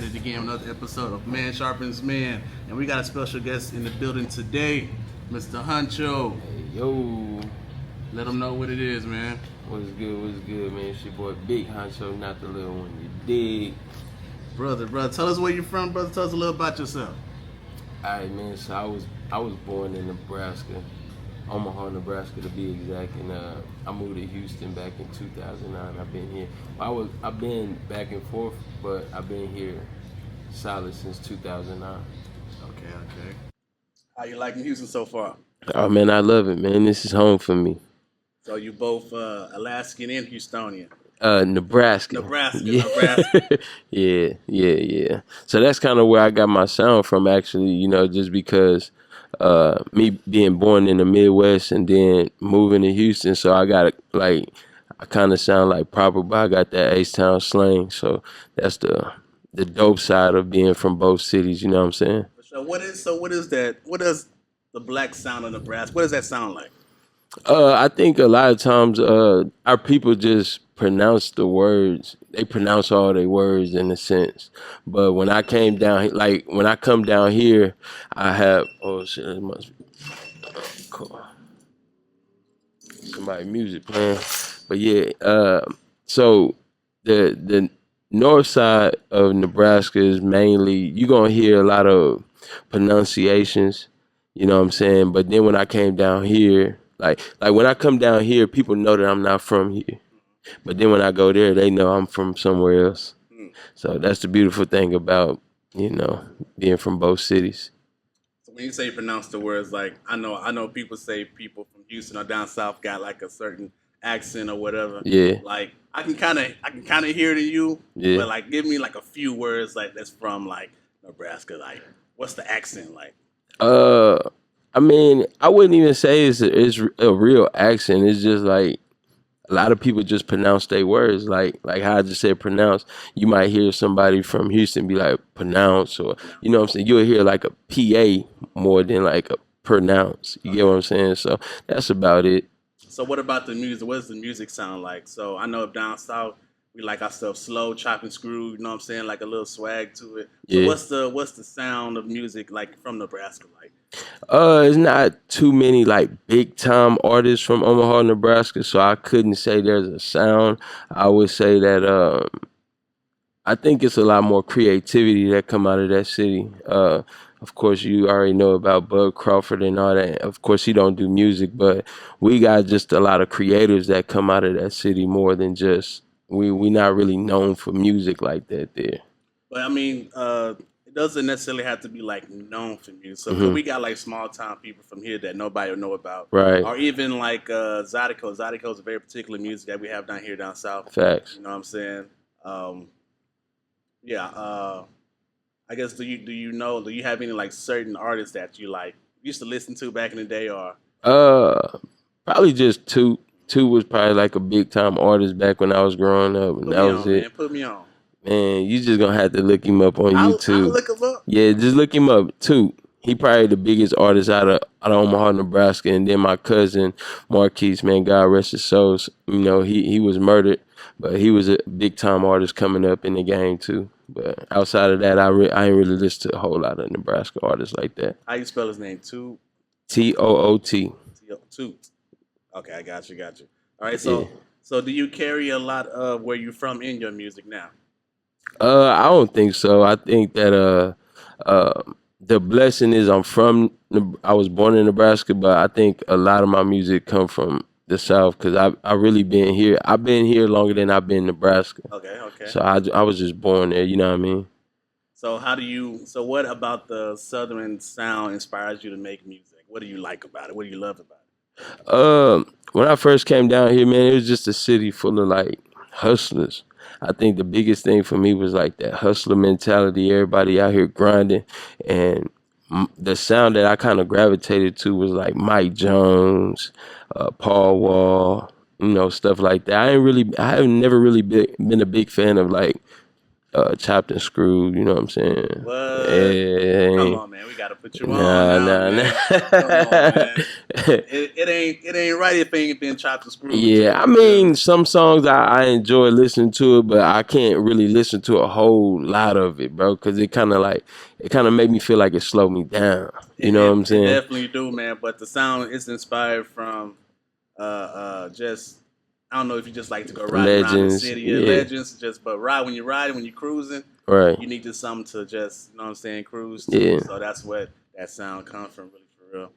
at it again, another episode of Man Sharpens Man. And we got a special guest in the building today, Mr. Honcho. Hey, yo. Let them know what it is, man. What's good, man? It's your boy Big Honcho, not the little one, you dig? Brother, tell us where you're from, brother. Tell us a little about yourself. Alright, man, so I was born in Nebraska, Omaha, Nebraska to be exact, and I moved to Houston back in 2009. I've been here. I've been back and forth, but I've been here solid since 2009. Okay. How you liking Houston so far? Oh man, I love it, man. This is home for me. So you both Alaskan and Houstonian. Nebraska. Nebraska. Yeah. So that's kind of where I got my sound from, actually, just because me being born in the Midwest and then moving to Houston, so I kind of sound like proper, but I got that H-Town slang, so that's the dope side of being from both cities, you know what I'm saying? So what is that? What does the black sound of Nebraska, what does that sound like? I think a lot of times our people just pronounce the words. They pronounce all their words in a sense. But when I came down, when I come down here, I have it must be cool. Somebody music playing. But yeah, so the north side of Nebraska is mainly, you're gonna hear a lot of pronunciations. You know what I'm saying? But then when I came down here, like when I come down here, people know that I'm not from here. But then when I go there, they know I'm from somewhere else. So that's the beautiful thing about, being from both cities. So when you say pronounce the words, like I know people say people from Houston or down south got like a certain accent or whatever. Yeah. Like I can kind of hear it in you. Yeah. But like give me like a few words like that's from like Nebraska. Like what's the accent like? I mean, I wouldn't even say it's a real accent. It's just like a lot of people just pronounce their words like how I just said pronounce. You might hear somebody from Houston be like pronounce, or you know what I'm saying. You'll hear like a PA more than like a pronounce. You get what I'm saying? So that's about it. So what about the music? What does the music sound like? So I know down south we like our stuff slow, chop and screw, you know what I'm saying, like a little swag to it. So Yeah. what's the sound of music like from Nebraska like? It's not too many like big time artists from Omaha, Nebraska, so I couldn't say there's a sound. I would say that I think it's a lot more creativity that come out of that city. Of course, you already know about Bud Crawford and all that. Of course, he don't do music, but we got just a lot of creators that come out of that city more than just we not really known for music like that there. But I mean, it doesn't necessarily have to be like known for music. So 'cause Hmm. we got like small town people from here that nobody will know about, Right. or even like Zydeco. Zydeco is a very particular music that we have down here down south. Facts. You know what I'm saying? Yeah. I guess do you have any like certain artists that you like used to listen to back in the day, or Probably just two. Two was probably like a big time artist back when I was growing up, and put that me was on, it. man? Put me on. Man, you just gonna have to look him up on I'll YouTube. look him up. Yeah, just look him up too. He probably the biggest artist out of Omaha, Nebraska, and then my cousin Marquise, man, God rest his soul. He was murdered, but he was a big time artist coming up in the game too. But outside of that, I ain't really listen to a whole lot of Nebraska artists like that. How you spell his name? Toot. Toot. Okay, I got you. All right, Yeah. so do you carry a lot of where you from in your music now? I don't think so. I think that the blessing is I was born in Nebraska, but I think a lot of my music come from the South because I really been here. I've been here longer than I've been in Nebraska. Okay. So I was just born there. You know what I mean? So what about the Southern sound inspires you to make music? What do you like about it? What do you love about When I first came down here, man, it was just a city full of like hustlers. I think the biggest thing for me was like that hustler mentality. Everybody out here grinding, and the sound that I kind of gravitated to was like Mike Jones, Paul Wall, stuff like that. I have never really been a big fan of like chopped and screwed. You know what I'm saying? it? What? Yeah. Come on, man. We gotta put you on Nah, now, nah, man. Come on, nah. man. It ain't right if it ain't been chopped and screwed with Yeah, you. I You feel mean, me? some songs I enjoy listening to it, but I can't really listen to a whole lot of it, bro, because it kind of made me feel like it slowed me down. You It, know what it I'm it saying? definitely do, man. But the sound is inspired from just I don't know if you just like to go riding around the Legends, city. Yeah, yeah, legends. Just but ride when you're riding, when you're cruising, right, you need just something to just you know what I'm saying cruise to. yeah, So that's what that sound comes from, really for real.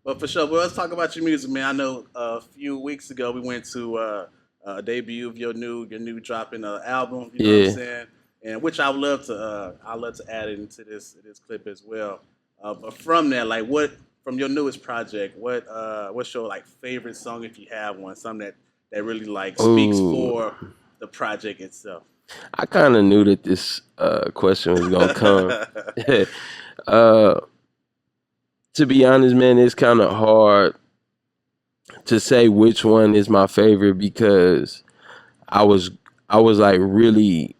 But for sure, well, let's talk about your music, man. I know a few weeks ago we went to a debut of your new dropping album. You know what I'm yeah. saying? And which I love to add it into this clip as well. But from that, like what from your newest project, what's your like favorite song if you have one, something that really like speaks Ooh, for the project itself. I kind of knew that this question was gonna come. uh, to be honest, man, it's kind of hard to say which one is my favorite because I was I was like really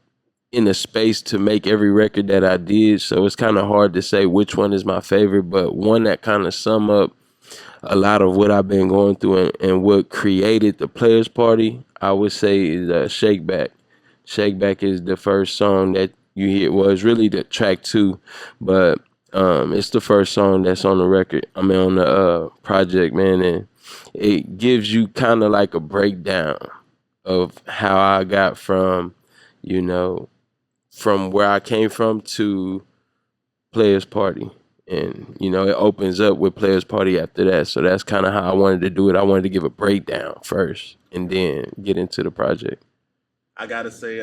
in a space to make every record that I did, so it's kind of hard to say which one is my favorite, but one that kind of sum up a lot of what I've been going through and what created the Players Party, I would say is Shake Back. Shake Back is the first song that you hear. Well, it's really the track two, but it's the first song that's on the record. I mean, on the project, man, and it gives you kind of like a breakdown of how I got from, you know, from where I came from to Players Party. And, it opens up with Players Party after that. So that's kind of how I wanted to do it. I wanted to give a breakdown first and then get into the project. I gotta say,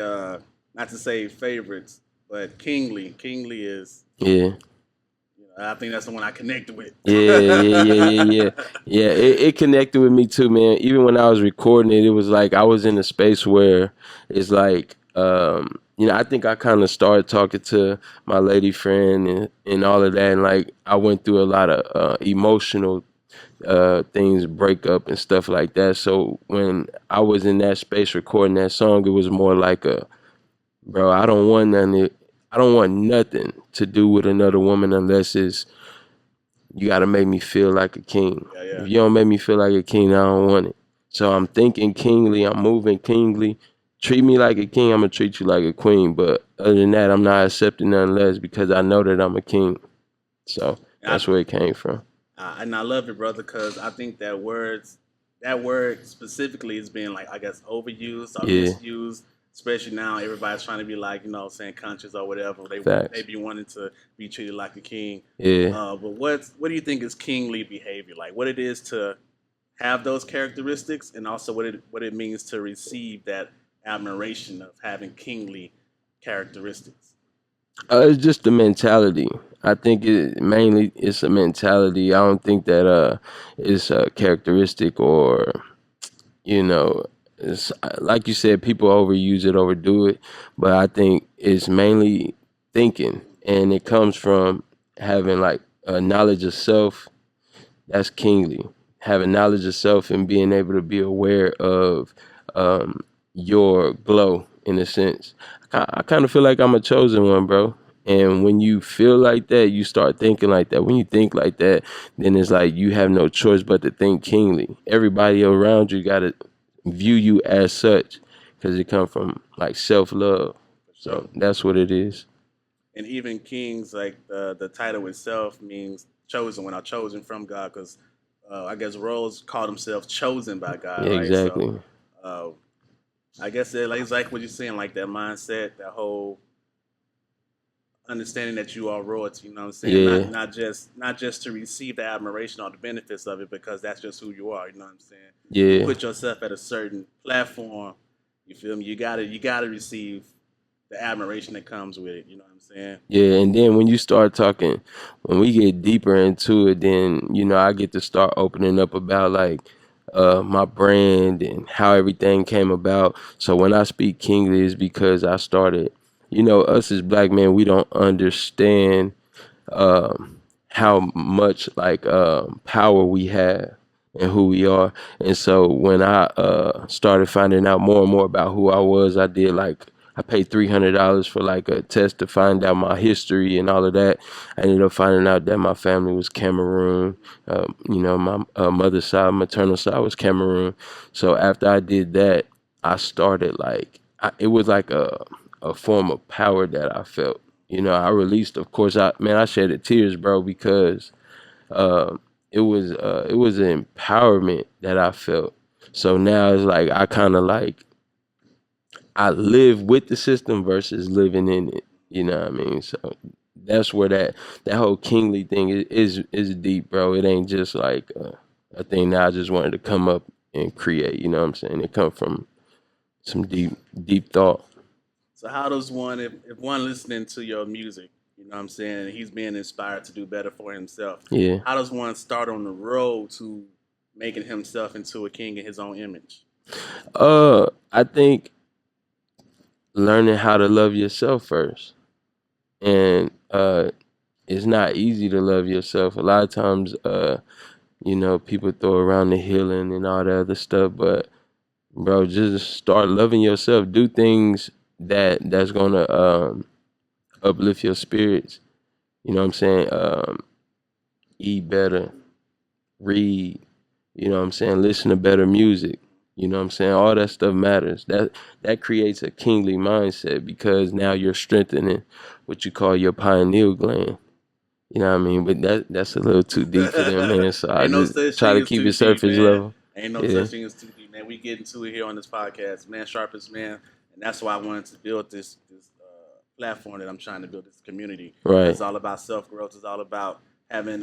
not to say favorites, but Kingly. Kingly is, Yeah. I think that's the one I connected with. Yeah, yeah, yeah, yeah, yeah. Yeah, it connected with me too, man. Even when I was recording it, it was like I was in a space where it's like, I think I kind of started talking to my lady friend and all of that. And like, I went through a lot of emotional things, breakup and stuff like that. So when I was in that space recording that song, it was more like bro, I don't want nothing to do with another woman unless you got to make me feel like a king. Yeah, yeah. If you don't make me feel like a king, I don't want it. So I'm thinking kingly. I'm moving kingly. Treat me like a king. I'm gonna treat you like a queen. But other than that, I'm not accepting nothing less because I know that I'm a king. So And that's where it came from. I love it, brother, because I think that word specifically is being like I guess overused or Yeah, misused. Especially now, everybody's trying to be like saying conscious or whatever. They facts. be wanting to be treated like a king. Yeah. But what do you think is kingly behavior? Like what it is to have those characteristics, and also what it means to receive that admiration of having kingly characteristics. It's just the mentality. I think it's a mentality. I don't think that it's a characteristic or you know it's like you said, people overuse it, overdo it, but I think it's mainly thinking, and it comes from having like a knowledge of self. That's kingly. Having knowledge of self and being able to be aware of um, your glow, in a sense. I kind of feel like I'm a chosen one, bro. And when you feel like that, you start thinking like that. When you think like that, then it's like you have no choice but to think kingly. Everybody around you got to view you as such because it comes from like self love. So, So that's what it is. and even kings, like the title itself means chosen. When I'm chosen from God, because I guess royals call themselves chosen by God, Yeah, right? So, exactly. uh, I guess it's like what you're saying, like that mindset, that whole understanding that you are royalty. You know what I'm saying? Not Yeah, not just to receive the admiration or the benefits of it, because that's just who you are. You know what I'm saying? You yeah. put yourself at a certain platform. You feel me? You gotta receive the admiration that comes with it. You know what I'm saying? Yeah, and then when you start talking, when we get deeper into it, then I get to start opening up about like my brand and how everything came about. So when I speak kingly, it's because I started. Us as black men, we don't understand how much like power we have and who we are. And so when I started finding out more and more about who I was, I paid $300 for like a test to find out my history and all of that. I ended up finding out that my family was Cameroon. My mother's side, maternal side was Cameroon. So after I did that, I started like it was like a form of power that I felt. I released. Of course, I shedded tears, bro, because uh, it was an empowerment that I felt. So now it's like I kind of like I live with the system versus living in it. You know what I mean? So that's where that whole kingly thing is deep, bro. It ain't just like a thing that I just wanted to come up and create. You know what I'm saying? It come from some deep thought. So how does one, if one listening to your music, what I'm saying, and he's being inspired to do better for himself, Yeah. how does one start on the road to making himself into a king in his own image? I think learning how to love yourself first, and it's not easy to love yourself. A lot of times, people throw around the healing and all that other stuff, but bro, just start loving yourself. Do things that's gonna uplift your spirits. You know what I'm saying? Eat better, read. You know what I'm saying? Listen to better music. You know what I'm saying? All that stuff matters. That creates a kingly mindset because now you're strengthening what you call your pineal gland. You know what I mean? But that's a little too deep for them, man. So I Ain't no just such try thing to as keep too it deep, surface man. level. Ain't no Yeah. such thing as too deep, man. We get into it here on this podcast, man. Sharpest man, and that's why I wanted to build this platform that I'm trying to build, this community. Right. It's all about self growth. It's all about having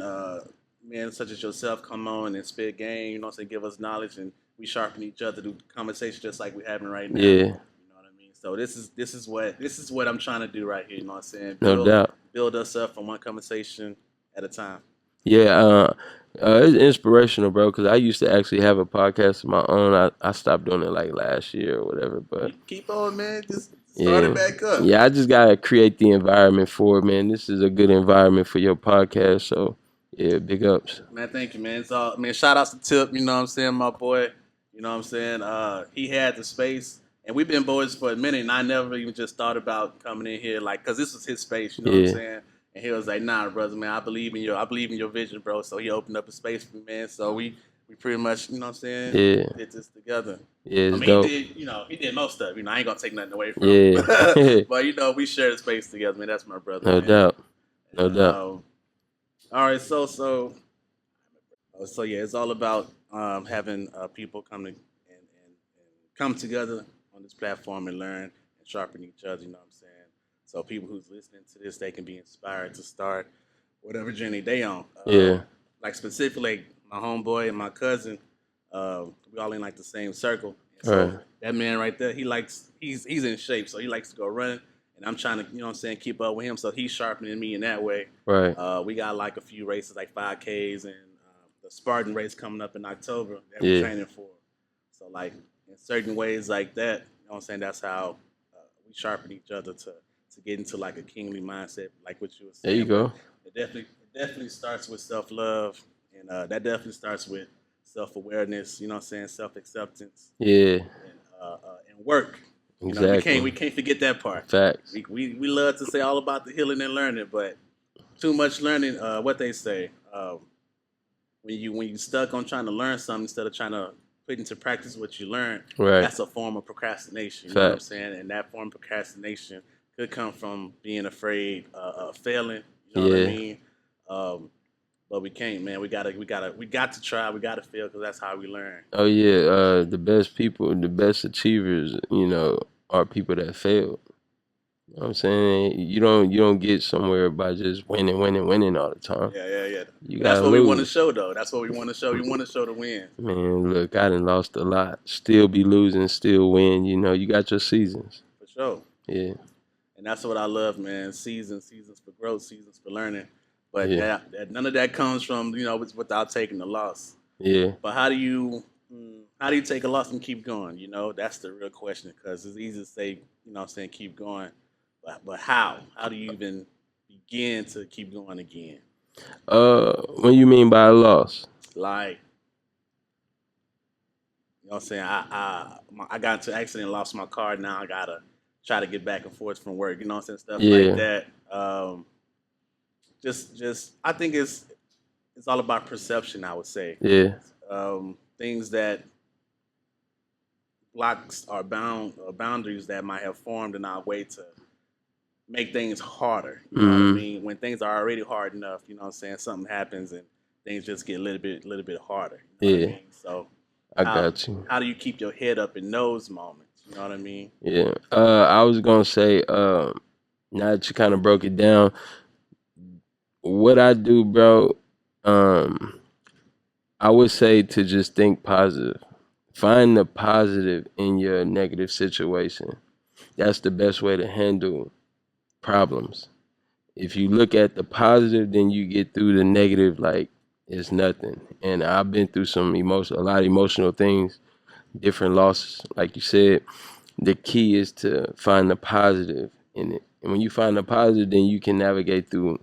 men such as yourself come on and spit game. Give us knowledge, and we sharpen each other through conversation just like we're having right now. Yeah. You know what I mean? So this is what I'm trying to do right here. You know what I'm saying? No doubt. Build us up from one conversation at a time. Yeah, it's inspirational, bro. Because I used to actually have a podcast of my own. I stopped doing it like last year or whatever. But Keep on, man. Just start it yeah, back up. yeah. I just gotta create the environment for it, man. This is a good environment for your podcast. So yeah, big ups. Man, thank you, man. It's all, man, shout outs to Tip, you know what I'm saying, my boy. You know what I'm saying? He had the space, and we've been boys for a minute, and I never even just thought about coming in here, like, because this was his space, you know what I'm Yeah, saying? And he was like, nah, brother, man, I believe in your vision, bro. So he opened up a space for me, man. So we pretty much, you know what I'm saying, yeah, did this together. yeah. I It's mean, dope. he did most stuff. I ain't gonna take nothing away from him. Yeah, But we share the space together, man. That's my brother, no man. doubt, no And doubt. all right, so yeah, it's all about having people come together on this platform and learn and sharpen each other. You know what I'm saying? So people who's listening to this, they can be inspired to start whatever journey they on. Yeah, Like specifically, like my homeboy and my cousin, we all in like the same circle. And so right, that man right there, he's in shape, so he likes to go running. And I'm trying to, keep up with him. So he's sharpening me in that way. right. We got like a few races, like 5Ks and the Spartan race coming up in October that we're Yeah, training for. So like in certain ways like that, that's how we sharpen each other to get into like a kingly mindset, like what you were there you saying. But go. it definitely starts with self love, and that definitely starts with self awareness. Self acceptance Yeah, and work. We exactly. can't forget that part. Facts. We love to say all about the healing and learning, but too much learning. What they say, when you stuck on trying to learn something instead of trying to put into practice what you learn, Right. that's a form of procrastination. You know what I'm Facts. saying? And that form of procrastination could come from being afraid of failing. You know what I Yeah. mean? Um, but we can't, man. We got to try. We got to fail because that's how we learn. Oh yeah. The best people, the best achievers, are people that fail. You know what I'm saying? You don't get somewhere by just winning all the time. Yeah, yeah, yeah. You But that's gotta what we want to lose. show, though. That's what we want to show. We want to show the win. Man, look, I done lost a lot. Still be losing, still win. You got your seasons. For sure. Yeah, And that's what I love, man. Seasons for growth, seasons for learning. But yeah, none of that comes from without taking the loss. yeah. But how do you take a loss and keep going? That's the real question because it's easy to say, keep going, but how? How do you even begin to keep going again? What you mean by a loss? Like, I got into an accident, lost my car. Now I gotta try to get back and forth from work. You know what I'm saying? Stuff like Yeah, that. Just I think it's all about perception. I would say yeah, things that blocks or boundaries that might have formed in our way to make things harder. You know what I mm-hmm, mean? When things are already hard enough, you know what I'm saying? Something happens and things just get a little bit harder. You know what I yeah. mean? So I how got you. how do you keep your head up in those moments? You know what I mean? Yeah. I was gonna say, now that you kind of broke it down, what I do, bro, um, I would say to just think positive. Find the positive in your negative situation. That's the best way to handle problems. If you look at the positive, then you get through the negative like it's nothing. And I've been through a lot of emotional things, different losses. Like you said, the key is to find the positive in it. And when you find the positive, then you can navigate through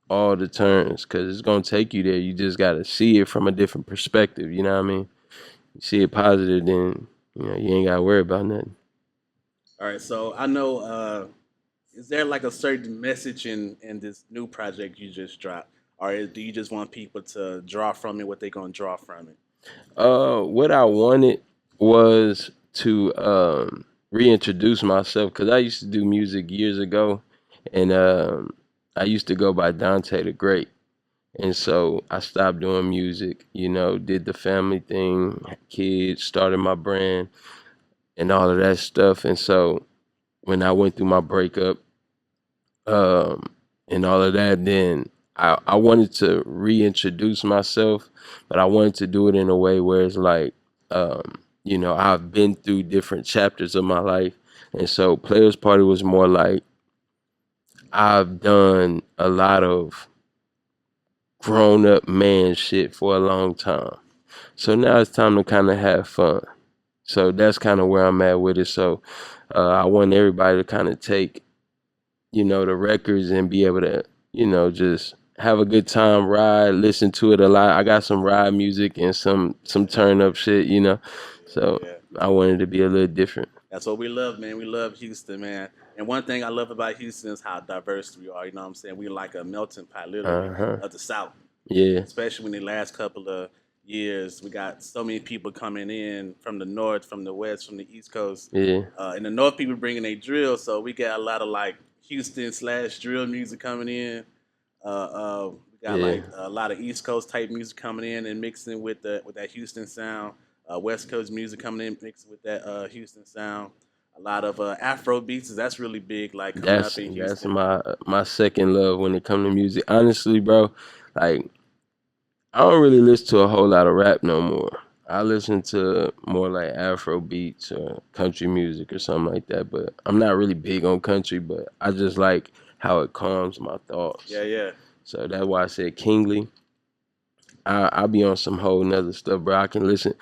all the turns because it's gonna take you there. You just gotta see it from a different perspective. You know what I mean? You see it positive, then you ain't gotta worry about nothing. All right. So I know is there like a certain message in this new project you just dropped? Or do you just want people to draw from it what they're gonna draw from it? What I wanted was to reintroduce myself because I used to do music years ago, and I used to go by Dante the Great. And so I stopped doing music, did the family thing, had kids, started my brand, and all of that stuff. And so when I went through my breakup, um, and all of that, then I wanted to reintroduce myself, but I wanted to do it in a way where it's like, I've been through different chapters of my life. And so Players Party was more like I've done a lot of grown up man shit for a long time. So now it's time to kind of have fun. So that's kind of where I'm at with it. So I want everybody to kind of take, the records and be able to, just have a good time, ride, listen to it a lot. I got some ride music and some turn up shit. So Yeah. I wanted to be a little different. That's what we love, man. We love Houston, man. And one thing I love about Houston is how diverse we are. You know what I'm saying? We like a melting pot, literally, Uh-huh. of the South. Yeah. Especially in the last couple of years, we got so many people coming in from the north, from the west, from the east coast. Yeah. In the north, people bringing a drill, so we got a lot of like Houston slash drill music coming in. We got Yeah. like a lot of East Coast type music coming in and mixing with that Houston sound. West Coast music coming in mixing with that Houston sound. A lot of Afro beats. That's really big. Like coming up in That's Houston. my second love when it comes to music. Honestly, bro, like I don't really listen to a whole lot of rap no more. I listen to more like Afro beats or country music or something like that. But I'm not really big on country, but I just like how it calms my thoughts. Yeah, yeah. So that's why I said Kingly. I be on some whole nother stuff, bro. I can listen.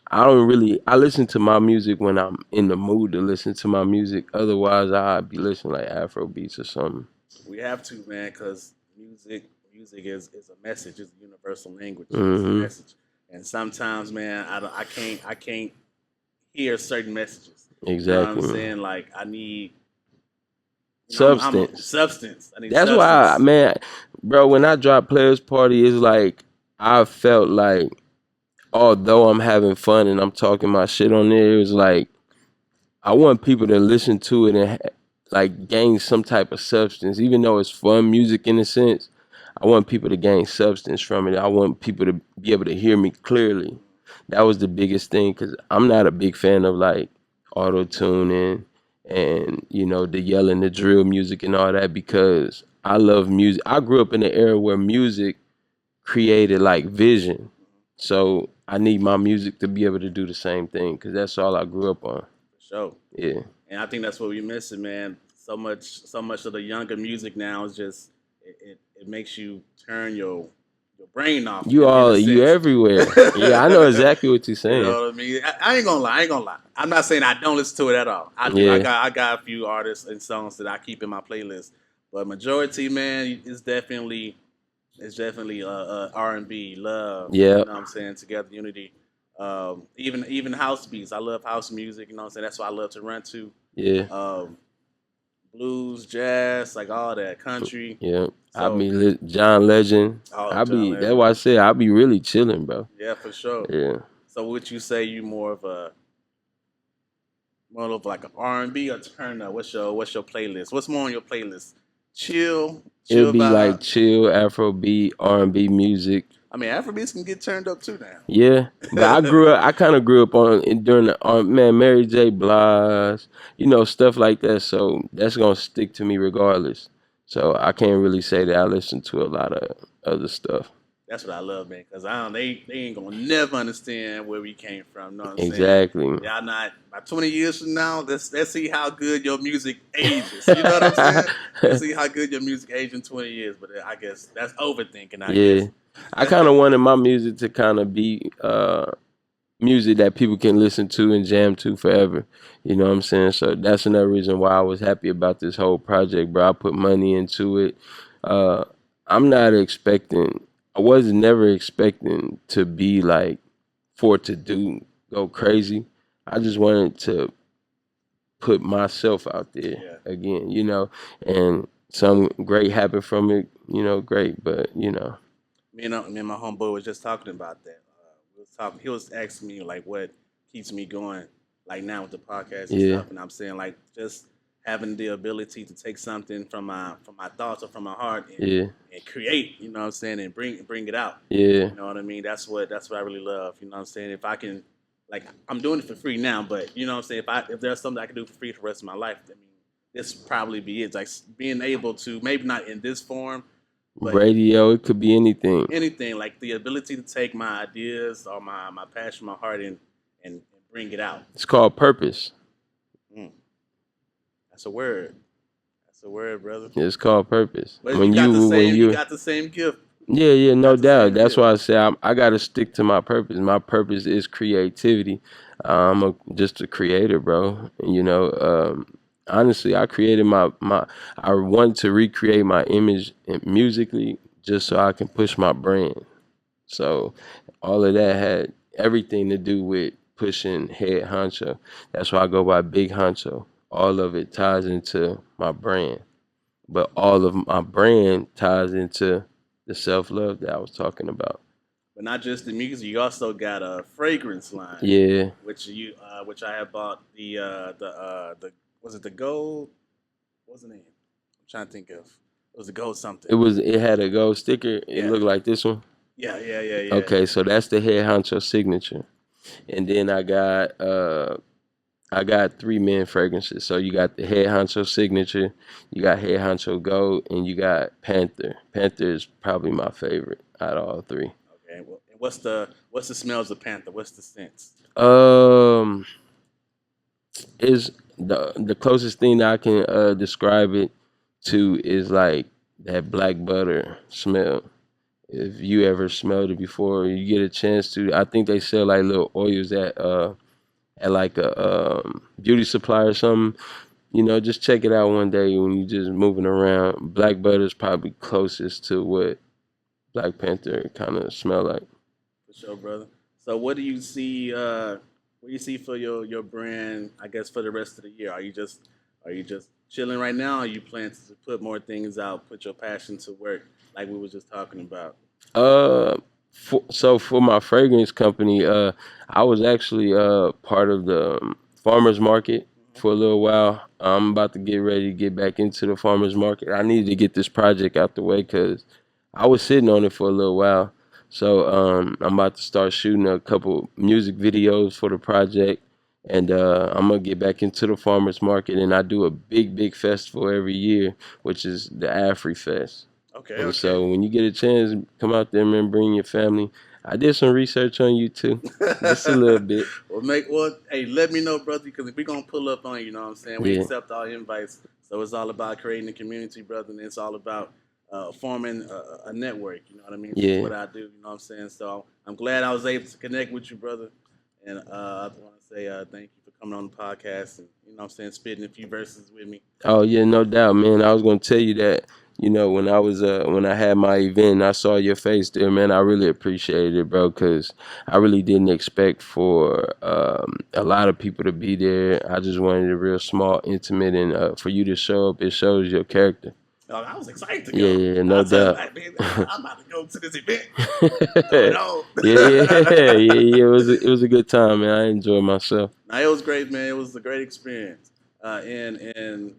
I listen to my music when I'm in the mood to listen to my music. Otherwise, I'd be listening like Afro beats or something. We have to, man, because music is a message. It's a universal language. It's a Hmm. message. And sometimes, man, I can't hear certain messages. You know what I'm Exactly, man. saying? Like I need, I'm a Substance. substance. I need That's why, substance. man, bro, when I drop Players Party, it's like I felt like although I'm having fun and I'm talking my shit on there, it was like I want people to listen to it and like gain some type of substance, even though it's fun music in a sense. I want people to gain substance from it. I want people to be able to hear me clearly. That was the biggest thing because I'm not a big fan of like auto tuning and the yelling, the drill music and all that because I love music. I grew up in an era where music created like vision. So I need my music to be able to do the same thing because that's all I grew up on. For sure. Yeah. And I think that's what we're missing, man. So much of the younger music now is just it makes you turn your brain off in a You sense. everywhere. Yeah, I know exactly what you're You saying. know what I mean? I ain't gonna lie. I ain't gonna lie. I'm not saying I don't listen to it at all. I do. Yeah. I got a few artists and songs that I keep in my playlist, but majority, man, is definitely R&B, love. Yeah. You know what I'm saying? Together, unity. Even house beats. I love house music. You know what I'm saying? That's what I love to run to. Yeah. Um, blues, jazz, like all that, country. Yeah, I So, be John Legend. oh, I John be that's Legend. why I said I be really chilling, bro. Yeah, for sure. Yeah, So, would you say you more of like an R&B or turn up? What's your playlist? What's more on your playlist? it'll Chill be like vibe. chill Afrobeat, R&B music. I mean, Afrobeats can get turned up too Yeah, but now. I kind of grew up during the man Mary J. Blige, stuff like that. So that's gonna stick to me regardless. So I can't really say that I listen to a lot of other stuff. That's what I love, man. Cause I don't, they ain't gonna never understand where we came from. Know what I'm saying? Exactly. Y'all not by 20 years from now. Let's see how good your music ages. You know what I'm saying? Let's see how good your music ages in 20 years. But I guess that's overthinking. I Yeah, guess. I kind of wanted my music to kind of be music that people can listen to and jam to forever. You know what I'm saying? So that's another reason why I was happy about this whole project, bro. I put money into it. Uh, I'm not expecting. I was never expecting to be like for it to do go crazy. I just wanted to put myself out there Yeah. again, and some great happened from it, great, but Me and my homeboy was just talking about that. We was talking. He was asking me like, what keeps me going, like now with the podcast and yeah, stuff. And I'm saying like just having the ability to take something from my thoughts or from my heart yeah, and create. You know what I'm saying, and bring it out. yeah, You know what I mean? That's what I really love. You know what I'm saying? If I can, like, I'm doing it for free now, but you know what I'm saying? If there's something I can do for free for the rest of my life, I mean, this probably be it. Like being able to maybe not in this form, but radio, it could be anything. anything like the ability to take my ideas or my passion, my heart, and bring it out. It's called purpose. Mm, that's a word. That's a word, brother. It's called purpose. But you got the When same. You you got the same gift. Yeah, yeah, You no got the doubt. same That's gift. why I say I got to stick to my purpose. My purpose is creativity. Just a creator, bro. Honestly, I created I want to recreate my image musically just so I can push my brand. So all of that had everything to do with pushing Head Honcho. That's why I go by Big Honcho. All of it ties into my brand, but all of my brand ties into the self love that I was talking about. But not just the music. You also got a fragrance line, Yeah, which I have bought the was it the gold? What's the name? I'm trying to think of. It was the gold something. it had a gold sticker. It Yeah, looked like this one. yeah. Okay, so that's the Head Honcho signature, and then I got three men fragrances. So you got the Head Honcho signature, you got Head Honcho Gold, and you got Panther. Panther is probably my favorite out of all three. Okay. Well, and what's the smells of Panther? What's the scents? Um, is the closest thing that I can describe it to is like that black butter smell. If you ever smelled it before, you get a chance to. I think they sell like little oils at like a beauty supply or something. Just check it out one day when you're just moving around. Black butter is probably closest to what Black Panther kind of smell like. For sure, brother. So what do you see? What do you see for your brand? I guess for the rest of the year, are you just chilling right now? Or are you planning to put more things out, put your passion to work, like we were just talking about? Uh, so for my fragrance company, I was actually part of the farmers market Hmm. for a little while. I'm about to get ready to get back into the farmers market. I needed to get this project out the way because I was sitting on it for a little while. So I'm about to start shooting a couple music videos for the project, and I'm gonna get back into the farmers market. And I do a big festival every year, which is the Afri Fest. Okay, And okay. so when you get a chance, come out there, man, bring your family. I did some research on you too, just a little bit. Hey, let me know, brother, because if we're gonna pull up on you, know what I'm saying? We Yeah, accept all invites. So it's all about creating a community, brother, and it's all about forming a network, you know what I mean? This is yeah. what I do, you know what I'm saying? So I'm glad I was able to connect with you, brother. And I want to say thank you for coming on the podcast and, you know what I'm saying, spitting a few verses with me. Oh yeah, no doubt, man. I was gonna tell you that when I had my event and I saw your face there, man, I really appreciated it, bro, because I really didn't expect for a lot of people to be there. I just wanted it real small, intimate, and for you to show up, it shows your character. Oh, I was excited to go. Yeah, no doubt. Like, man, I'm about to go to this event. Yeah. It was a good time, man. I enjoyed myself. Nah, it was great, man. It was a great experience. And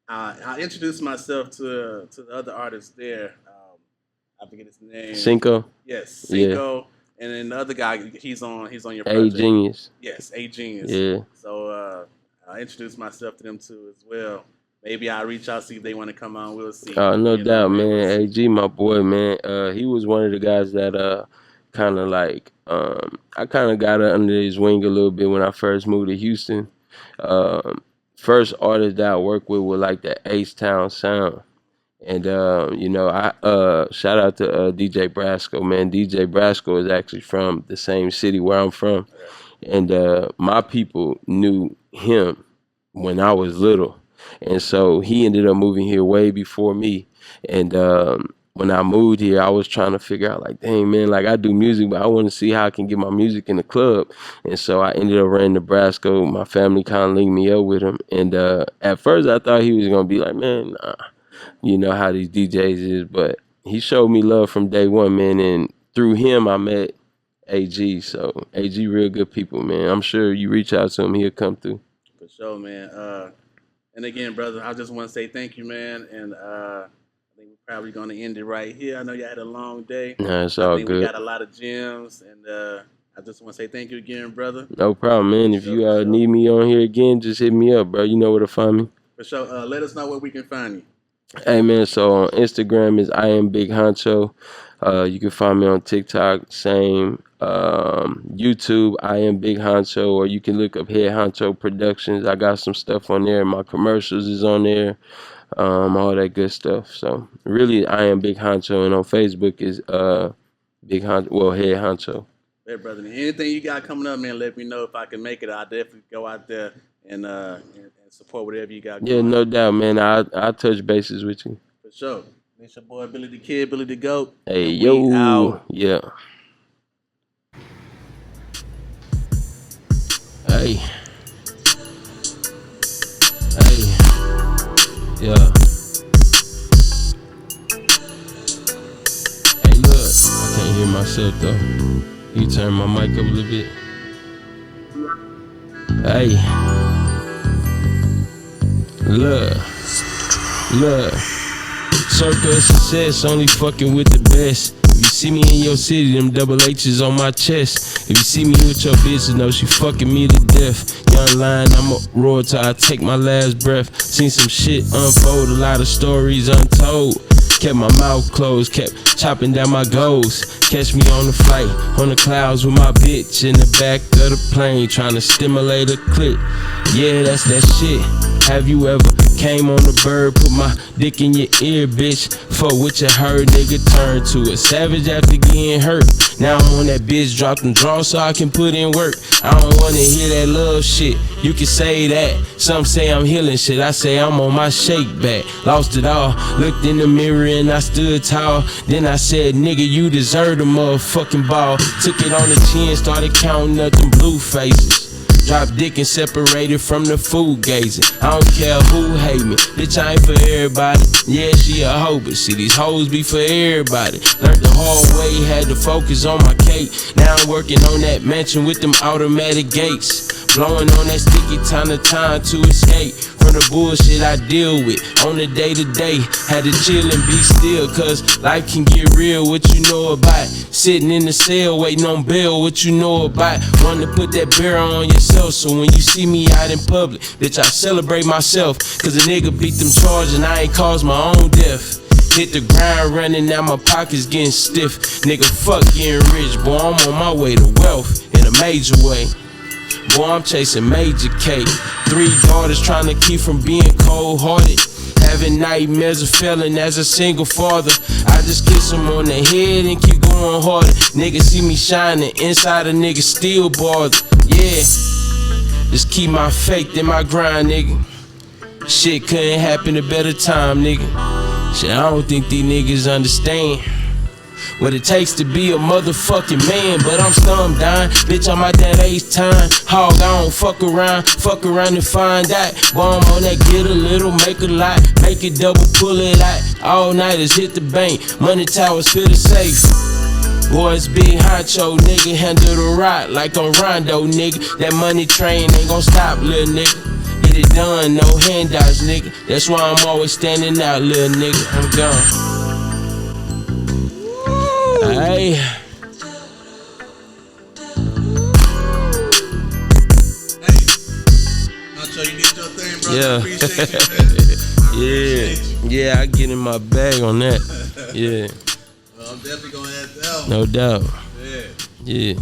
I introduced myself to the other artist there. I forget his name. Cinco. Yes, Cinco. Yeah. And then the other guy, he's on your project. A Genius. Yes, A Genius. Yeah. So I introduced myself to them too as well. Maybe I'll reach out, see if they want to come on. We'll see. No doubt, man. AG, my boy, man. He was one of the guys that kind of like I kind of got under his wing a little bit when I first moved to Houston. First artist that I worked with was like the H-Town Sound. And I shout out to DJ Brasco, man. DJ Brasco is actually from the same city where I'm from. And my people knew him when I was little. And so he ended up moving here way before me. And when I moved here, I was trying to figure out, like, dang, man, like, I do music, but I want to see how I can get my music in the club. And so I ended up renting Nebraska. My family kind of linked me up with him. And at first, I thought he was going to be like, man, nah, you know how these DJs is. But he showed me love from day one, man. And through him, I met AG. So AG, real good people, man. I'm sure you reach out to him, he'll come through. For sure, man. And again, brother, I just want to say thank you, man. And I think we're probably going to end it right here. I know you had a long day. Nah, it's all good. We got a lot of gems. And I just want to say thank you again, brother. No problem, man. If you need me on here again, just hit me up, bro. You know where to find me. For sure. Let us know where we can find you. Hey, man, so on Instagram is I am Big Honcho. You can find me on TikTok, same. YouTube, I am Big Honcho, or you can look up Head Honcho Productions. I got some stuff on there. My commercials is on there, all that good stuff. So really, I am Big Honcho, and on Facebook is Big Honcho, well, Head Honcho. Hey, brother, anything you got coming up, man, let me know if I can make it. I'll definitely go out there and support whatever you got going. Yeah, no doubt, man. I'll touch bases with you. For sure. It's your boy, Billy the Kid, Billy the GOAT. Hey, yo. Out. Yeah. Hey. Yeah. Hey, look. I can't hear myself, though. You turn my mic up a little bit. Hey. Look. Circle of success, only fucking with the best. If you see me in your city, them double H's on my chest. If you see me with your bitch, know she fucking me to death. Young lion, I'm a roar till I take my last breath. Seen some shit unfold, a lot of stories untold. Kept my mouth closed, kept chopping down my goals. Catch me on the flight, on the clouds with my bitch in the back of the plane, trying to stimulate a click. Yeah, that's that shit. Have you ever came on the bird, put my dick in your ear, bitch? Fuck what you heard, nigga, turn to a savage after getting hurt. Now I'm on that bitch, drop them draws so I can put in work. I don't wanna hear that love shit, you can say that. Some say I'm healing shit, I say I'm on my shake back. Lost it all, looked in the mirror and I stood tall. Then I said, nigga, you deserve the motherfucking ball. Took it on the chin, started counting up them blue faces. Drop dick and separated from the food gazing. I don't care who hate me, bitch, I ain't for everybody. Yeah, she a hoe, but see, these hoes be for everybody. Learned the hard way, had to focus on my cake. Now I'm working on that mansion with them automatic gates. Blowing on that sticky time to escape from the bullshit I deal with on the day to day. Had to chill and be still, cause life can get real. What you know about sitting in the cell waiting on bail? What you know about wanting to put that barrel on yourself? So when you see me out in public, bitch, I celebrate myself, cause a nigga beat them charges and I ain't caused my own death. Hit the grind running, now my pockets getting stiff. Nigga, fuck getting rich, boy, I'm on my way to wealth in a major way. Boy, I'm chasing major cake. 3 daughters trying to keep from being cold-hearted. Having nightmares of failing as a single father. I just kiss him on the head and keep going harder. Niggas see me shining, inside a nigga still bothered. Yeah, just keep my faith in my grind, nigga. Shit couldn't happen a better time, nigga. Shit, I don't think these niggas understand what it takes to be a motherfucking man. But I'm stunned, dying. Bitch, I'm out that ace time. Hog, I don't fuck around and find out. Boy, I'm on that get a little, make a lot, make it double, pull it out. All nighters hit the bank, money towers feel the safe. Boys big honcho, nigga, handle the rock like I'm Rondo, nigga. That money train ain't gon' stop, little nigga. Get it done, no handouts, nigga. That's why I'm always standing out, little nigga. I'm gone. Hey. Honcho, you did your thing, bro. Yeah. Appreciate you, man. Yeah, I get in my bag on that. Yeah. I'm definitely gonna add that one. No doubt. Yeah. Yeah.